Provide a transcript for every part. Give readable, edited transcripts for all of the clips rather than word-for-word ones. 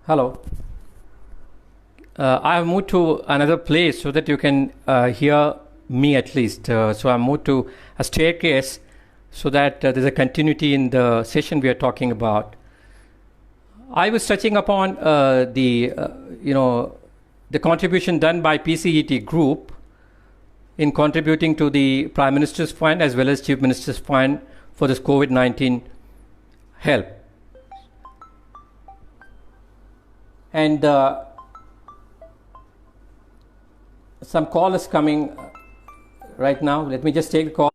Hello. I have moved to another place so that you can hear me at least. So I moved to a staircase so that there's a continuity in the session we are talking about. I was touching upon the contribution done by PCET Group in contributing to the Prime Minister's Fund as well as Chief Minister's Fund for this COVID-19 help. And some call is coming right now. Let me just take the call.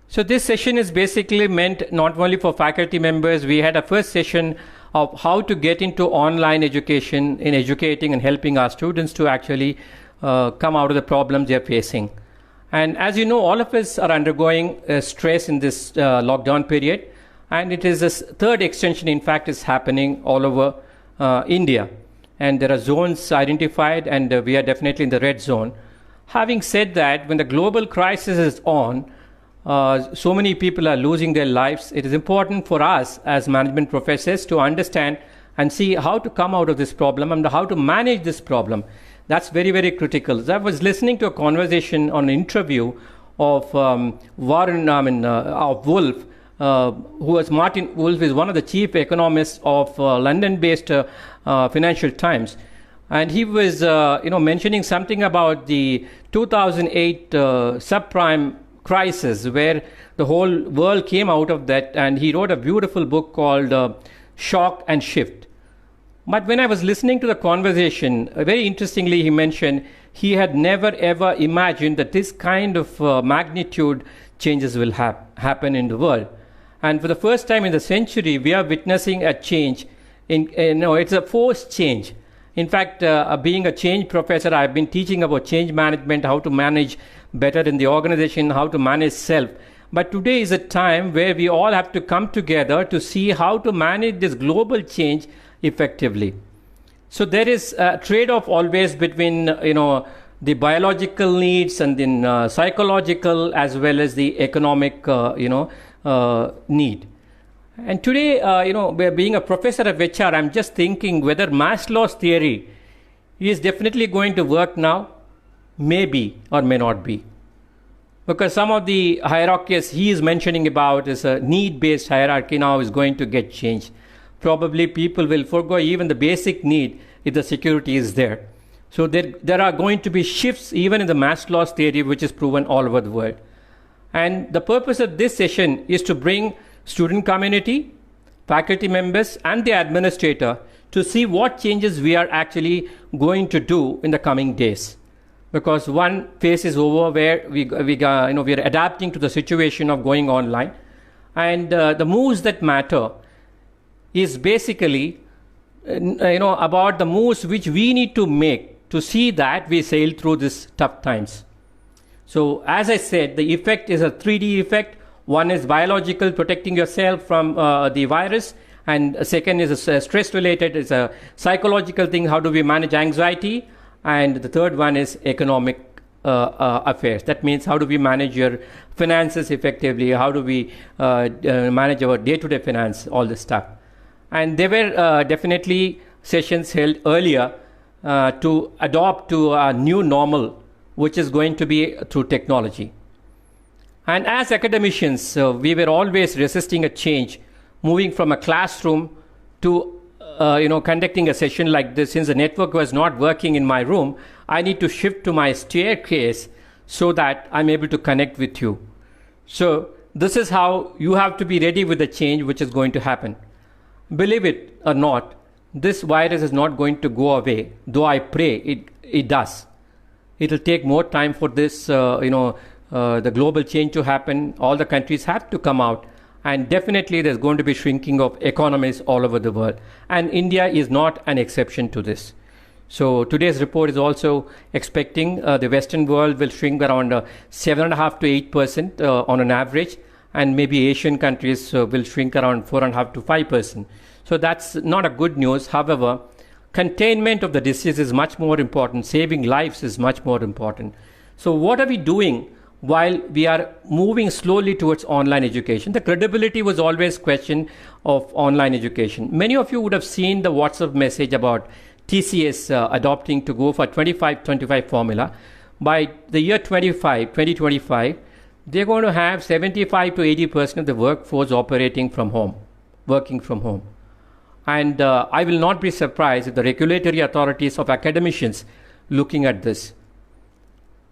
So this session is basically meant not only for faculty members. We had a first session of how to get into online education in educating and helping our students to actually come out of the problems they're facing. And as you know, all of us are undergoing stress in this lockdown period. And it is this third extension, in fact, is happening all over India. And there are zones identified, and we are definitely in the red zone. Having said that, when the global crisis is on, so many people are losing their lives. It is important for us as management professors to understand and see how to come out of this problem and how to manage this problem. That's very, very critical. So I was listening to a conversation on an interview of Wolf, who was Martin Wolf, is one of the chief economists of London-based Financial Times, and he was, mentioning something about the 2008 subprime crisis, where the whole world came out of that, and he wrote a beautiful book called Shock and Shift. But when I was listening to the conversation, very interestingly, he mentioned he had never ever imagined that this kind of magnitude changes will happen in the world. And for the first time in the century, we are witnessing a change. It's a forced change. In fact, being a change professor, I've been teaching about change management, how to manage better in the organization, how to manage self. But today is a time where we all have to come together to see how to manage this global change effectively. So there is a trade-off always between, the biological needs and then psychological as well as the economic, need. And today, being a professor of HR, I'm just thinking whether Maslow's theory is definitely going to work now, maybe or may not be. Because some of the hierarchies he is mentioning about is a need-based hierarchy now is going to get changed. Probably people will forgo even the basic need if the security is there. So there are going to be shifts even in the Maslow's theory, which is proven all over the world. And the purpose of this session is to bring student community, faculty members, and the administrator to see what changes we are actually going to do in the coming days. Because one phase is over where we are adapting to the situation of going online. And the moves that matter is basically, about the moves which we need to make to see that we sail through these tough times. So as I said, the effect is a 3D effect. One is biological, protecting yourself from the virus. And second is stress related, it's a psychological thing. How do we manage anxiety? And the third one is economic affairs. That means how do we manage your finances effectively? How do we manage our day-to-day finance, all this stuff. And there were definitely sessions held earlier to adopt to a new normal, which is going to be through technology. And as academicians, we were always resisting a change, moving from a classroom to conducting a session like this. Since the network was not working in my room, I need to shift to my staircase so that I'm able to connect with you. So this is how you have to be ready with the change which is going to happen. Believe it or not, this virus is not going to go away, though I pray it does. It will take more time for this, the global change to happen. All the countries have to come out. And definitely there's going to be shrinking of economies all over the world. And India is not an exception to this. So today's report is also expecting the Western world will shrink around 7.5 to 8% on an average. And maybe Asian countries will shrink around 4.5 to 5%. So that's not a good news. However, containment of the disease is much more important. Saving lives is much more important. So what are we doing while we are moving slowly towards online education. The credibility was always question of online education. Many of you would have seen the WhatsApp message about TCS adopting to go for 25-25 formula. By the year 2025, they're going to have 75 to 80% of the workforce operating from home, working from home. And I will not be surprised if the regulatory authorities of academicians looking at this,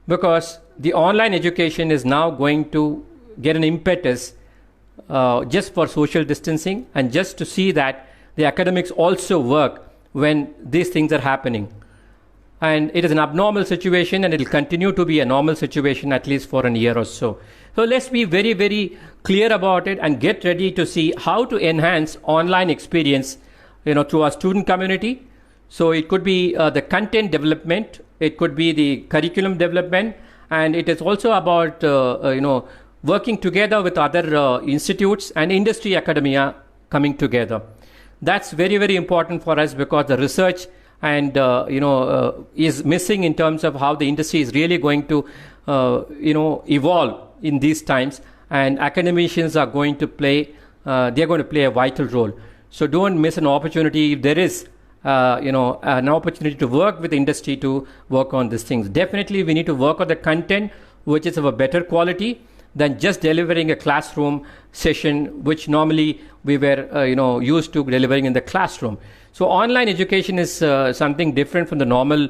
because the online education is now going to get an impetus just for social distancing and just to see that the academics also work when these things are happening. And it is an abnormal situation, and it will continue to be a normal situation at least for a year or so. So let's be very, very clear about it and get ready to see how to enhance online experience, through our student community. So it could be the content development, it could be the curriculum development, and it is also about working together with other institutes and industry academia coming together. That's very, very important for us, because the research and is missing in terms of how the industry is really going to evolve in these times, and academicians are going to play they're going to play a vital role. So don't miss an opportunity if there is an opportunity to work with industry to work on these things. Definitely we need to work on the content which is of a better quality than just delivering a classroom session, which normally we were used to delivering in the classroom. So online education is something different from the normal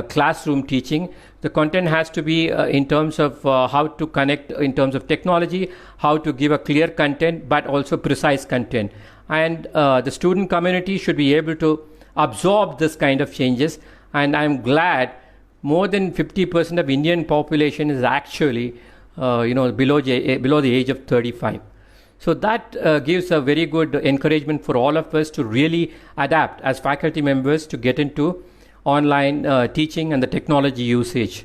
classroom teaching. The content has to be in terms of how to connect in terms of technology, how to give a clear content, but also precise content. And the student community should be able to absorb this kind of changes. And I'm glad more than 50% of Indian population is actually below the age of 35. So that gives a very good encouragement for all of us to really adapt as faculty members to get into online teaching and the technology usage.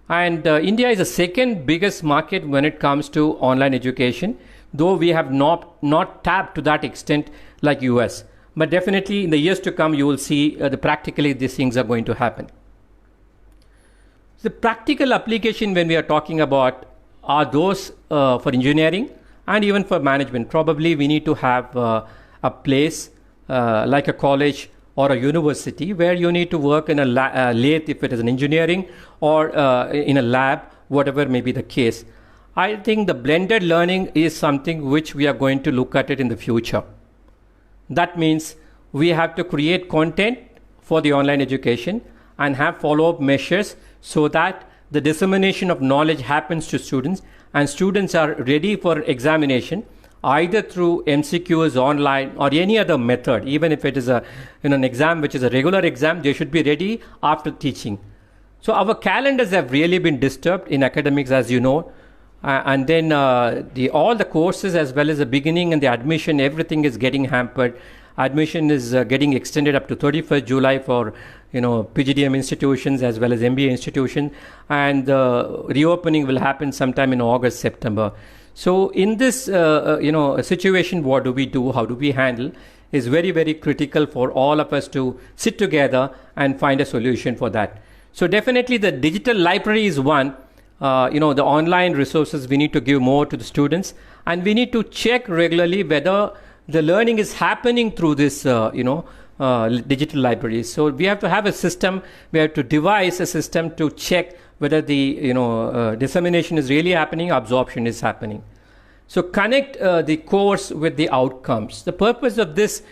And India is the second biggest market when it comes to online education, though we have not tapped to that extent like US. But definitely in the years to come, you will see practically these things are going to happen. The practical application when we are talking about are those for engineering and even for management. Probably we need to have a place like a college or a university where you need to work in a lathe if it is an engineering, or in a lab, whatever may be the case. I think the blended learning is something which we are going to look at it in the future. That means we have to create content for the online education and have follow-up measures so that the dissemination of knowledge happens to students, and students are ready for examination either through MCQs online or any other method. Even if it is an exam which is a regular exam, they should be ready after teaching. So our calendars have really been disturbed in academics, as you know, and then all the courses as well as the beginning and the admission, everything is getting hampered. Admission is getting extended up to 31st July for PGDM institutions as well as MBA institutions, and reopening will happen sometime in August, September. So in this situation, what do we do? How do we handle? Is very, very critical for all of us to sit together and find a solution for that. So definitely the digital library is one. The online resources we need to give more to the students, and we need to check regularly whether the learning is happening through this digital libraries. So we have to have a system, we have to devise a system to check whether the dissemination is really happening, absorption is happening. So connect the course with the outcomes. The purpose of this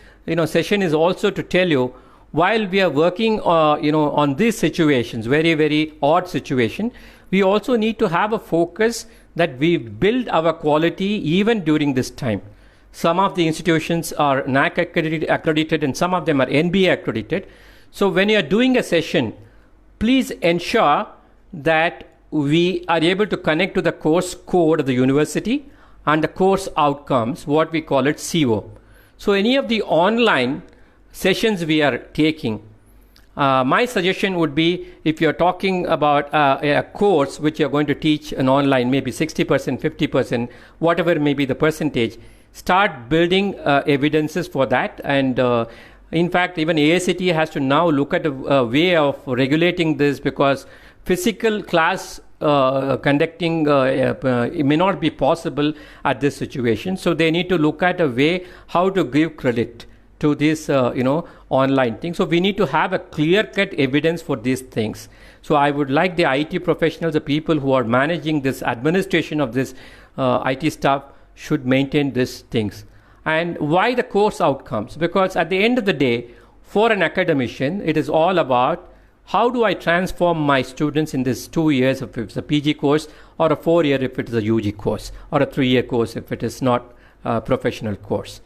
session is also to tell you, while we are working on these situations, very, very odd situation, we also need to have a focus that we build our quality even during this time. Some of the institutions are NAAC accredited and some of them are NBA accredited. So when you are doing a session, please ensure that we are able to connect to the course code of the university and the course outcomes, what we call it CO. So any of the online sessions we are taking, my suggestion would be, if you're talking about a course which you're going to teach an online, maybe 60%, 50%, whatever may be the percentage, start building evidences for that. And in fact, even AICTE has to now look at a way of regulating this, because physical class conducting, it may not be possible at this situation. So they need to look at a way how to give credit to this, online thing. So we need to have a clear-cut evidence for these things. So I would like the IT professionals, the people who are managing this administration of this IT stuff, should maintain these things. And why the course outcomes? Because at the end of the day, for an academician, it is all about how do I transform my students in this 2 years if it's a PG course, or a 4-year if it is a UG course, or a 3-year course if it is not a professional course.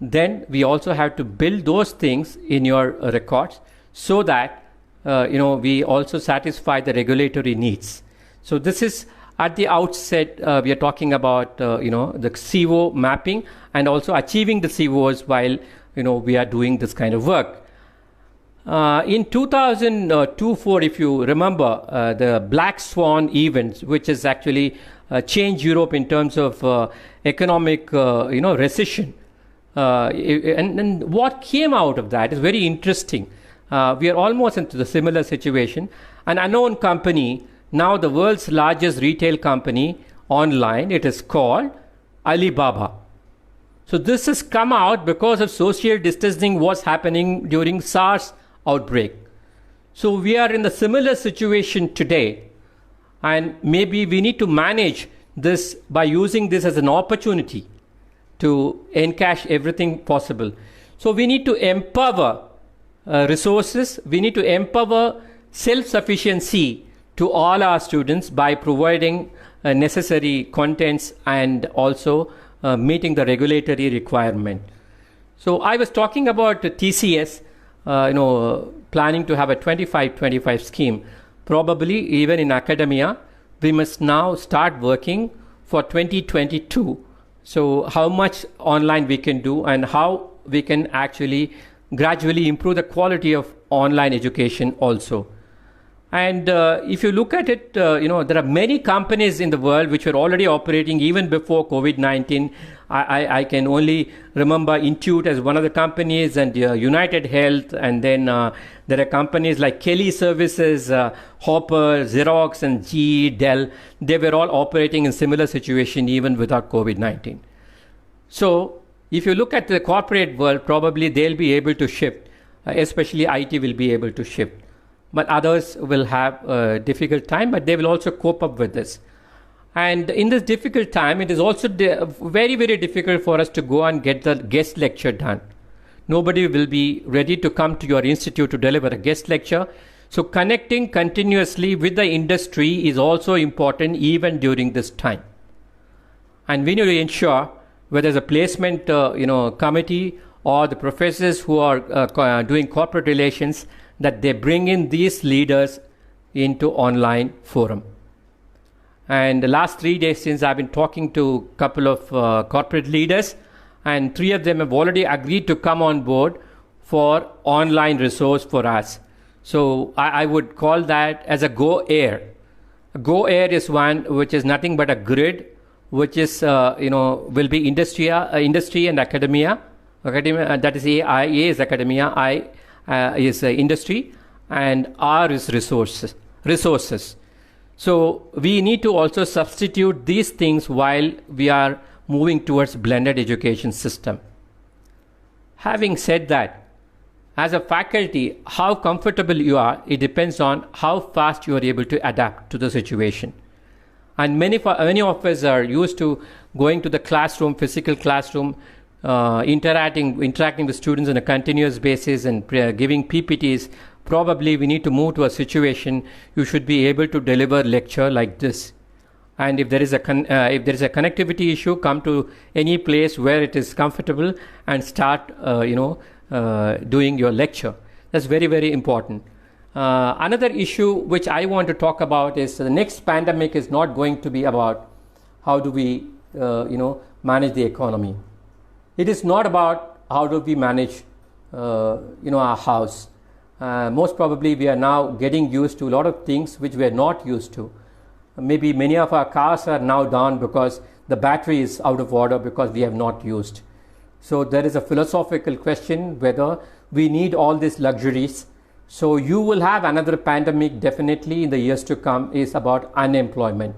Then we also have to build those things in your records so that we also satisfy the regulatory needs. So this is at the outset, we are talking about the CO mapping and also achieving the COs while we are doing this kind of work. In 2002-04, if you remember, the Black Swan events, which has actually changed Europe in terms of economic recession. And what came out of that is very interesting. We are almost into the similar situation. An unknown company, now the world's largest retail company online, it is called Alibaba. So this has come out because of social distancing was happening during SARS outbreak. So we are in the similar situation today, and maybe we need to manage this by using this as an opportunity to encash everything possible. So we need to empower resources. We need to empower self-sufficiency to all our students by providing necessary contents and also meeting the regulatory requirement. So I was talking about TCS, planning to have a 25-25 scheme. Probably even in academia, we must now start working for 2022. So how much online we can do and how we can actually gradually improve the quality of online education also. And if you look at it, there are many companies in the world which were already operating even before COVID-19. I can only remember Intuit as one of the companies, and United Health, and then there are companies like Kelly Services, Hopper, Xerox, and GE, Dell. They were all operating in similar situation even without COVID-19. So if you look at the corporate world, probably they'll be able to shift, especially IT will be able to shift. But others will have a difficult time, but they will also cope up with this. And in this difficult time, it is also very, very difficult for us to go and get the guest lecture done. Nobody will be ready to come to your institute to deliver a guest lecture. So connecting continuously with the industry is also important even during this time. And we need to ensure whether there's a placement committee or the professors who are doing corporate relations, that they bring in these leaders into online forum. And the last 3 days since I've been talking to a couple of corporate leaders, and 3 of them have already agreed to come on board for online resource for us. So I would call that as a Go Air. Go Air is one which is nothing but a grid, which is will be industry and academia. That is A is academia, I is industry, and R is resources. So we need to also substitute these things while we are moving towards blended education system. Having said that, as a faculty, how comfortable you are, it depends on how fast you are able to adapt to the situation. And many of us are used to going to the classroom, physical classroom, interacting with students on a continuous basis and giving PPTs. Probably we need to move to a situation you should be able to deliver lecture like this. And if there is a connectivity issue, come to any place where it is comfortable and start doing your lecture. That's very, very important. Another issue which I want to talk about is the next pandemic is not going to be about how do we manage the economy. It is not about how do we manage our house. Most probably we are now getting used to a lot of things which we are not used to. Maybe many of our cars are now down because the battery is out of order because we have not used. So there is a philosophical question whether we need all these luxuries. So you will have another pandemic definitely in the years to come is about unemployment.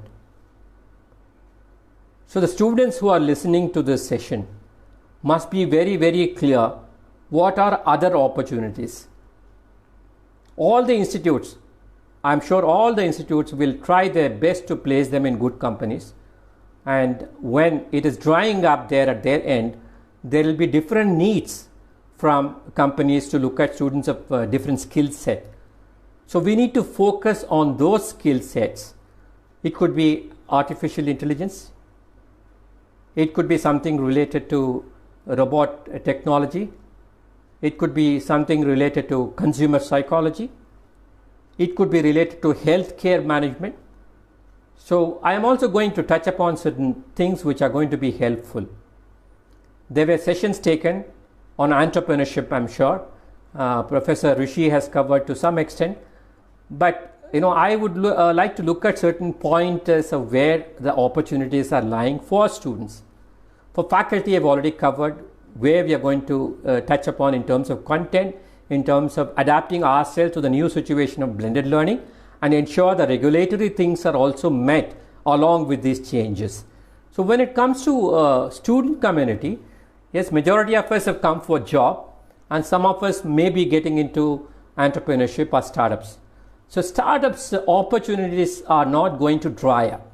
So the students who are listening to this session must be very, very clear what are other opportunities. All the institutes, I'm sure all the institutes will try their best to place them in good companies. And when it is drying up there at their end, there will be different needs from companies to look at students of different skill set. So we need to focus on those skill sets. It could be artificial intelligence. It could be something related to robot technology. It could be something related to consumer psychology. It could be related to healthcare management. So I am also going to touch upon certain things which are going to be helpful. There were sessions taken on entrepreneurship, I'm sure. Professor Rishi has covered to some extent. But I would like to look at certain pointers of where the opportunities are lying for students. For faculty, I've already covered where we are going to touch upon in terms of content, in terms of adapting ourselves to the new situation of blended learning, and ensure the regulatory things are also met along with these changes. So when it comes to student community, yes, majority of us have come for a job, and some of us may be getting into entrepreneurship or startups. So startups opportunities are not going to dry up.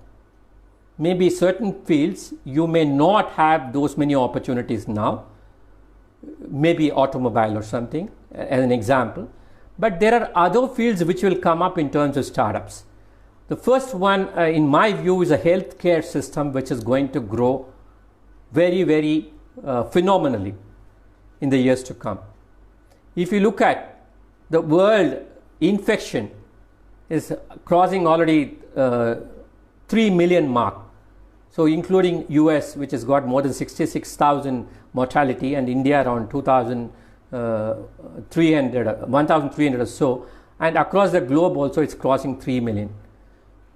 Maybe certain fields you may not have those many opportunities now, maybe automobile or something as an example, but there are other fields which will come up in terms of startups. The first one in my view is a healthcare system which is going to grow very, very phenomenally in the years to come. If you look at the world infection is crossing already 3 million mark. So including US, which has got more than 66,000 mortality, and India around 1,300 or so, and across the globe also it's crossing 3 million.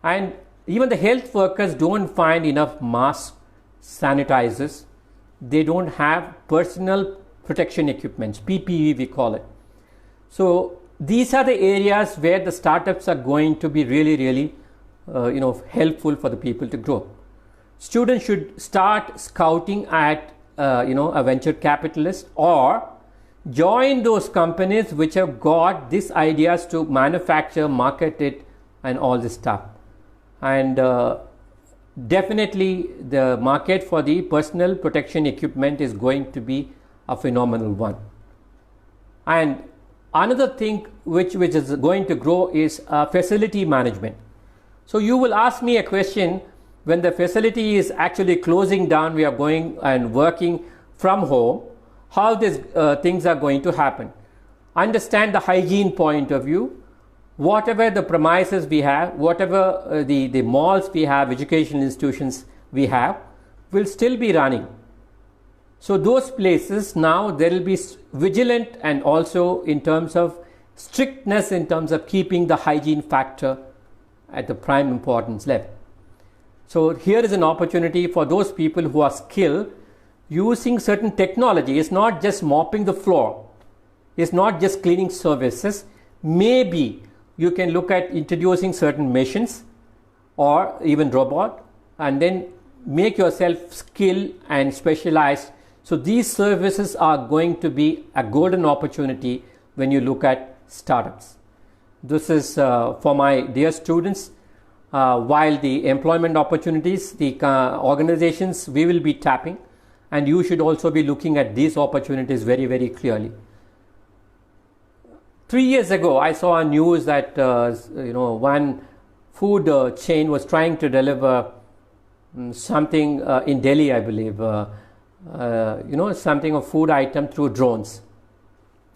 And even the health workers don't find enough masks, sanitizers, they don't have personal protection equipments, PPE we call it. So these are the areas where the startups are going to be really, really helpful for the people to grow. Students should start scouting at a venture capitalist or join those companies which have got these ideas to manufacture, market it, and all this stuff. And definitely the market for the personal protection equipment is going to be a phenomenal one. And another thing which is going to grow is facility management. So you will ask me a question, when the facility is actually closing down, we are going and working from home, how these things are going to happen. Understand the hygiene point of view. Whatever the premises we have, whatever the malls we have, educational institutions we have, will still be running. So those places now there will be vigilant and also in terms of strictness in terms of keeping the hygiene factor at the prime importance level. So here is an opportunity for those people who are skilled using certain technology. It's not just mopping the floor. It's not just cleaning services. Maybe you can look at introducing certain machines or even robot and then make yourself skilled and specialized. So these services are going to be a golden opportunity when you look at startups. This is for my dear students. While the employment opportunities, the organizations we will be tapping, and you should also be looking at these opportunities very, very clearly. 3 years ago, I saw a news that one food chain was trying to deliver something in Delhi, I believe, something of food item through drones.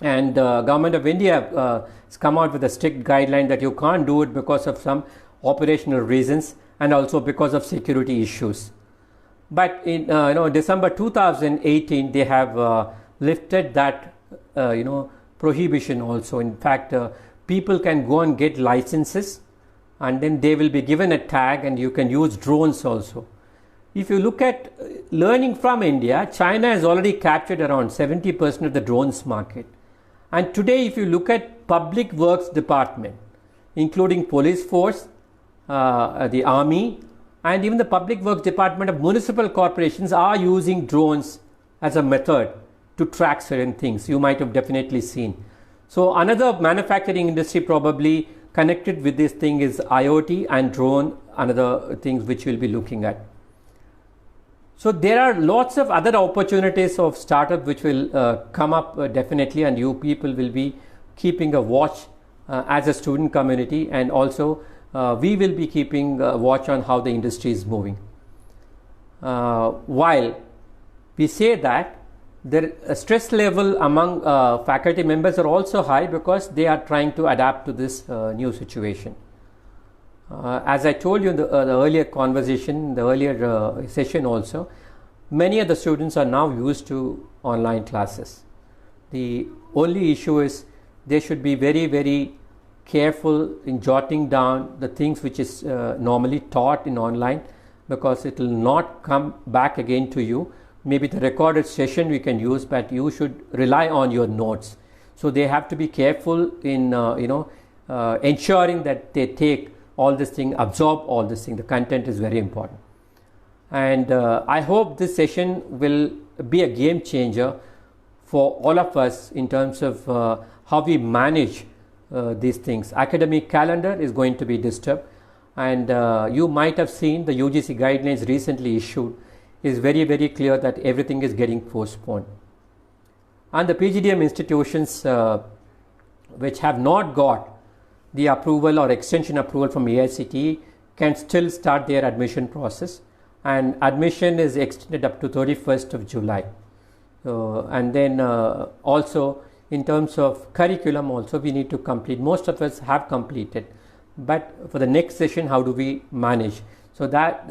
And Government of India has come out with a strict guideline that you can't do it because of some operational reasons and also because of security issues. But in December 2018, they have lifted that prohibition also. In fact, people can go and get licenses and then they will be given a tag and you can use drones also. If you look at learning from India, China has already captured around 70% of the drones market. And today, if you look at public works department, including police force, the army, and even the public works department of municipal corporations are using drones as a method to track certain things. You might have definitely seen. So another manufacturing industry probably connected with this thing is IoT and drone, another things which we'll be looking at. So there are lots of other opportunities of startup which will come up definitely, and you people will be keeping a watch as a student community, and also we will be keeping a watch on how the industry is moving. While we say that, the stress level among faculty members are also high because they are trying to adapt to this new situation. As I told you in the earlier conversation, the earlier session also, many of the students are now used to online classes. The only issue is they should be very, very careful in jotting down the things which is normally taught in online, because it will not come back again to you. Maybe the recorded session we can use, but you should rely on your notes. So they have to be careful in ensuring that they take all this thing, absorb all this thing. The content is very important. And I hope this session will be a game changer for all of us in terms of how we manage these things. Academic calendar is going to be disturbed, and you might have seen the UGC guidelines recently issued is very, very clear that everything is getting postponed. And the PGDM institutions which have not got the approval or extension approval from AICTE can still start their admission process, and admission is extended up to 31st of July. And then also in terms of curriculum also we need to complete. Most of us have completed, but for the next session, how do we manage? So that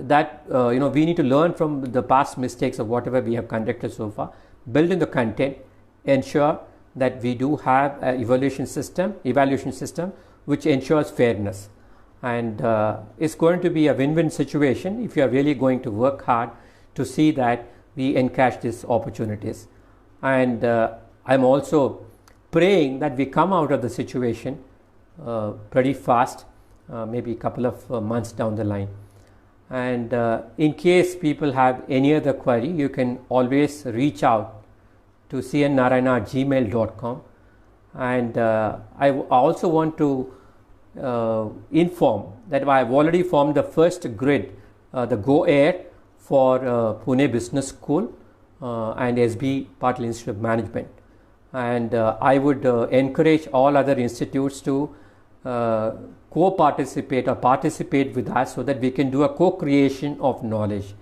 we need to learn from the past mistakes of whatever we have conducted so far, build in the content, ensure that we do have an evaluation system which ensures fairness. And it's going to be a win-win situation if you are really going to work hard to see that we encash these opportunities. And I'm also praying that we come out of the situation pretty fast, maybe a couple of months down the line. And in case people have any other query, you can always reach out to cnnarayana@gmail.com. And I also want to inform that I have already formed the first grid, the Go Air for Pune Business School and SB Patil Institute of Management. And I would encourage all other institutes to co-participate or participate with us so that we can do a co-creation of knowledge.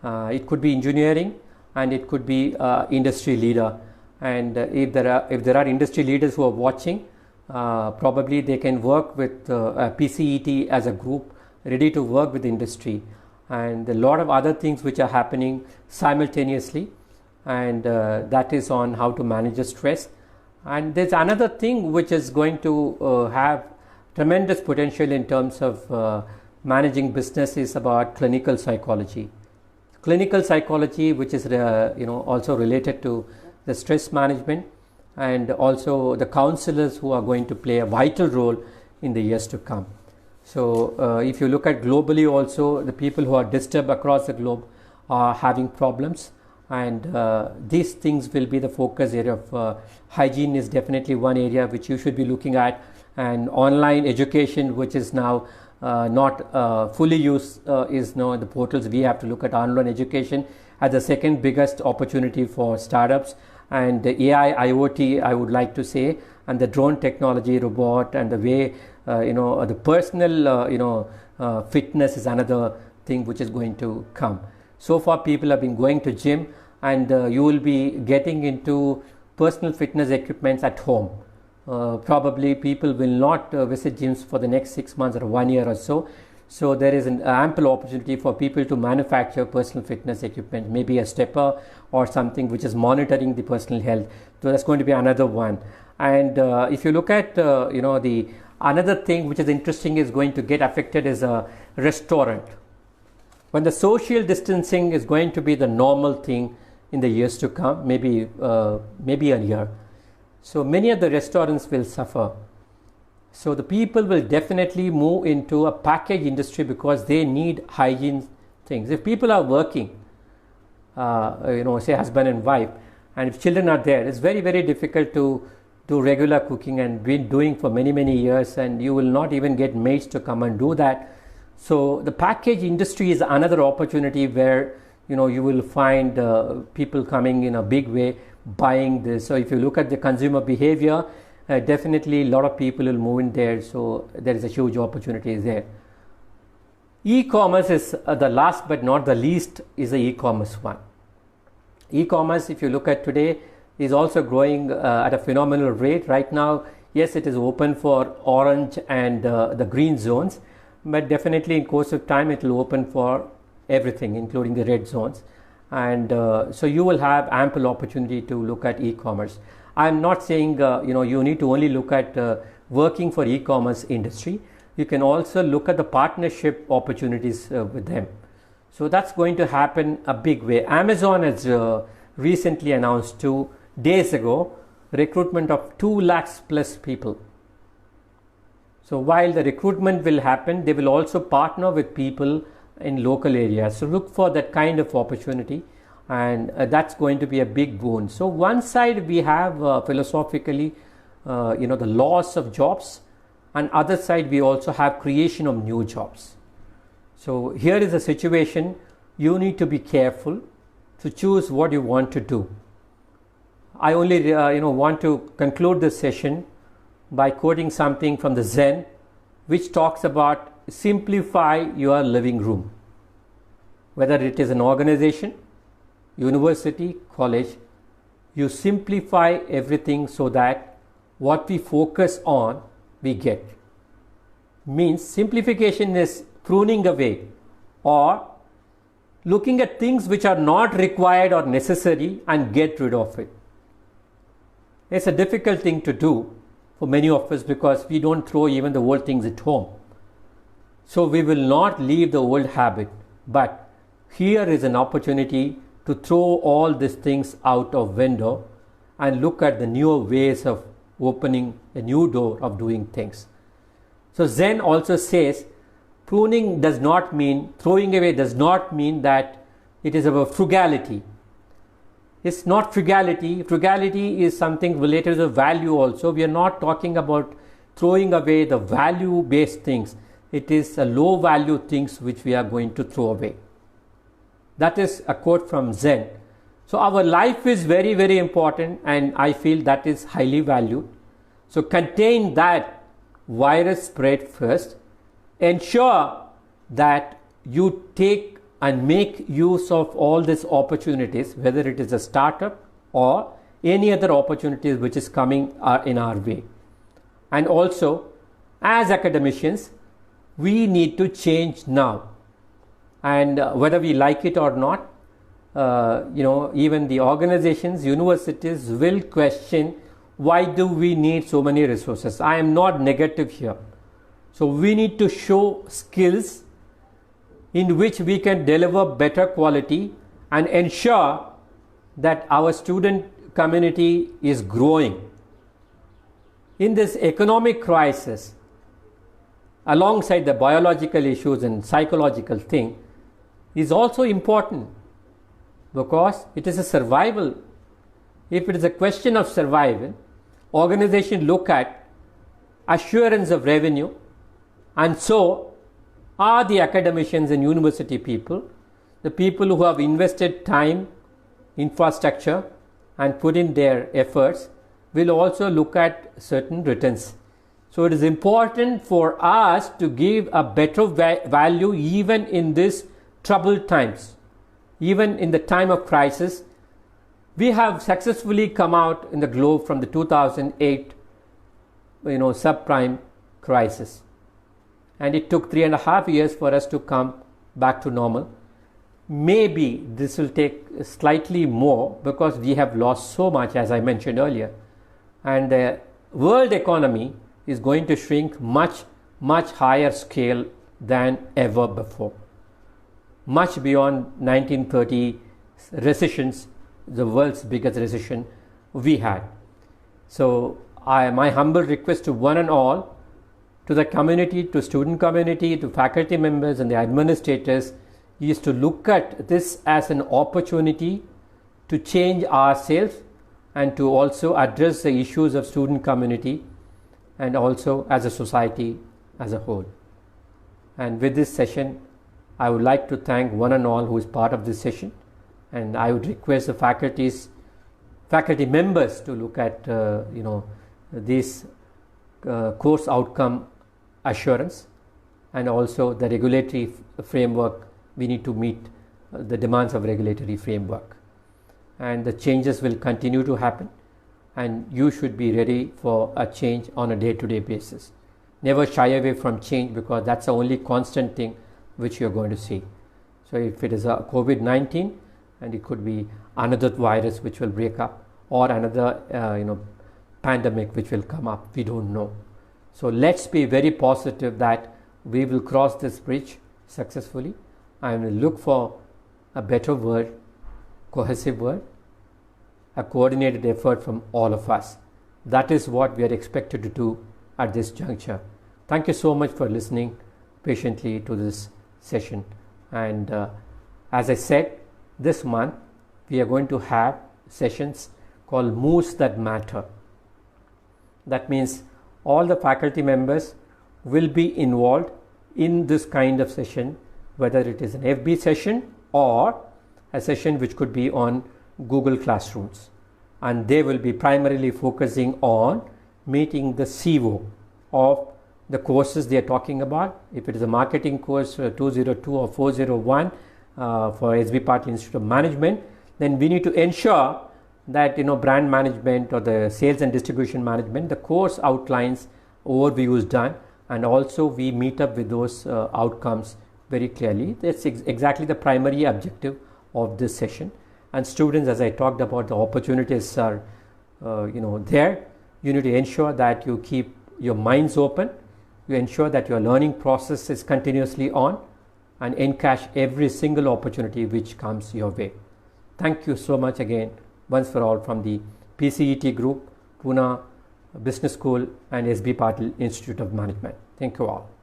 It could be engineering, and it could be industry leader. And if there are industry leaders who are watching, probably they can work with PCET as a group, ready to work with industry, and a lot of other things which are happening simultaneously. And that is on how to manage the stress. And there's another thing which is going to have tremendous potential in terms of managing business is about clinical psychology. Clinical psychology, which is also related to the stress management, and also the counselors who are going to play a vital role in the years to come. So if you look at globally also, the people who are disturbed across the globe are having problems, and these things will be the focus area of hygiene is definitely one area which you should be looking at, and online education, which is now not fully used, is now the portals. We have to look at online education as the second biggest opportunity for startups, and the AI, IoT, I would like to say, and the drone technology, robot, and the way the personal fitness is another thing which is going to come. So far people have been going to gym, and you will be getting into personal fitness equipments at home. Probably people will not visit gyms for the next 6 months or 1 year or so. So there is an ample opportunity for people to manufacture personal fitness equipment, maybe a stepper or something which is monitoring the personal health. So that's going to be another one. And if you look at the another thing which is interesting is going to get affected is a restaurant. When the social distancing is going to be the normal thing in the years to come, maybe a year. So many of the restaurants will suffer. So the people will definitely move into a package industry because they need hygiene things. If people are working, say husband and wife, and if children are there, it's very, very difficult to do regular cooking and been doing for many, many years, and you will not even get maids to come and do that. So the package industry is another opportunity where you will find people coming in a big way buying this. So if you look at the consumer behavior, definitely a lot of people will move in there. So there is a huge opportunity there. E-commerce is the last but not the least is the e-commerce one. E-commerce, if you look at today, is also growing at a phenomenal rate right now. Yes, it is open for orange and the green zones, but definitely in course of time it will open for everything, including the red zones. And so you will have ample opportunity to look at e-commerce. I'm not saying you need to only look at working for e-commerce industry. You can also look at the partnership opportunities with them. So that's going to happen a big way. Amazon has recently announced 2 days ago recruitment of 2 lakhs plus people. So while the recruitment will happen, they will also partner with people in local areas. So look for that kind of opportunity, and that's going to be a big boon. So one side we have philosophically the loss of jobs, and other side we also have creation of new jobs. So here is a situation you need to be careful to choose what you want to do. I only want to conclude this session by quoting something from the Zen, which talks about simplify your living room. Whether it is an organization, university, college, you simplify everything so that what we focus on, we get. Means simplification is pruning away or looking at things which are not required or necessary and get rid of it. It's a difficult thing to do for many of us because we don't throw even the old things at home. So we will not leave the old habit, but here is an opportunity to throw all these things out of window and look at the newer ways of opening a new door of doing things. So Zen also says pruning does not mean, throwing away does not mean that it is about frugality. It's not frugality. Frugality is something related to value also. We are not talking about throwing away the value based things. It is a low value things which we are going to throw away. That is a quote from Zen. So our life is very, very important, and I feel that is highly valued. So contain that virus spread first. Ensure that you take and make use of all these opportunities, whether it is a startup or any other opportunities which is coming in our way. And also, as academicians, we need to change now. And whether we like it or not, even the organizations, universities will question, why do we need so many resources? I am not negative here. So we need to show skills in which we can deliver better quality and ensure that our student community is growing. In this economic crisis, alongside the biological issues and psychological thing, is also important because it is a survival. If it is a question of survival, organizations look at assurance of revenue, and so are the academicians and university people, the people who have invested time, infrastructure, and put in their efforts, will also look at certain returns. So it is important for us to give a better value even in these troubled times. Even in the time of crisis, we have successfully come out in the globe from the 2008 subprime crisis. And it took 3.5 years for us to come back to normal. Maybe this will take slightly more because we have lost so much, as I mentioned earlier. And the world economy is going to shrink much, much higher scale than ever before. Much beyond 1930 recessions, the world's biggest recession we had. So my humble request to one and all, to the community, to student community, to faculty members and the administrators, is to look at this as an opportunity to change ourselves and to also address the issues of student community and also as a society as a whole. And with this session, I would like to thank one and all who is part of this session, and I would request the faculty members to look at this course outcome assurance and also the regulatory framework. We need to meet the demands of regulatory framework, and the changes will continue to happen, and you should be ready for a change on a day-to-day basis. Never shy away from change, because that's the only constant thing which you're going to see. So if it is a COVID-19, and it could be another virus which will break up, or another pandemic which will come up, we don't know. So let's be very positive that we will cross this bridge successfully and will look for a better world, cohesive world, a coordinated effort from all of us. That is what we are expected to do at this juncture. Thank you so much for listening patiently to this session. And as I said, this month we are going to have sessions called Moves That Matter. That means all the faculty members will be involved in this kind of session, whether it is an FB session or a session which could be on Google Classrooms. And they will be primarily focusing on meeting the CO of the courses they are talking about. If it is a marketing course 202 or 401 for SB Patil Institute of Management, then we need to ensure that brand management or the sales and distribution management, the course outlines, overview is done, and also we meet up with those outcomes very clearly. That's exactly the primary objective of this session. And students, as I talked about, the opportunities are there. You need to ensure that you keep your minds open, you ensure that your learning process is continuously on, and encash every single opportunity which comes your way. Thank you so much again, once for all, from the PCET Group, Pune Business School and SB Patil Institute of Management. Thank you all.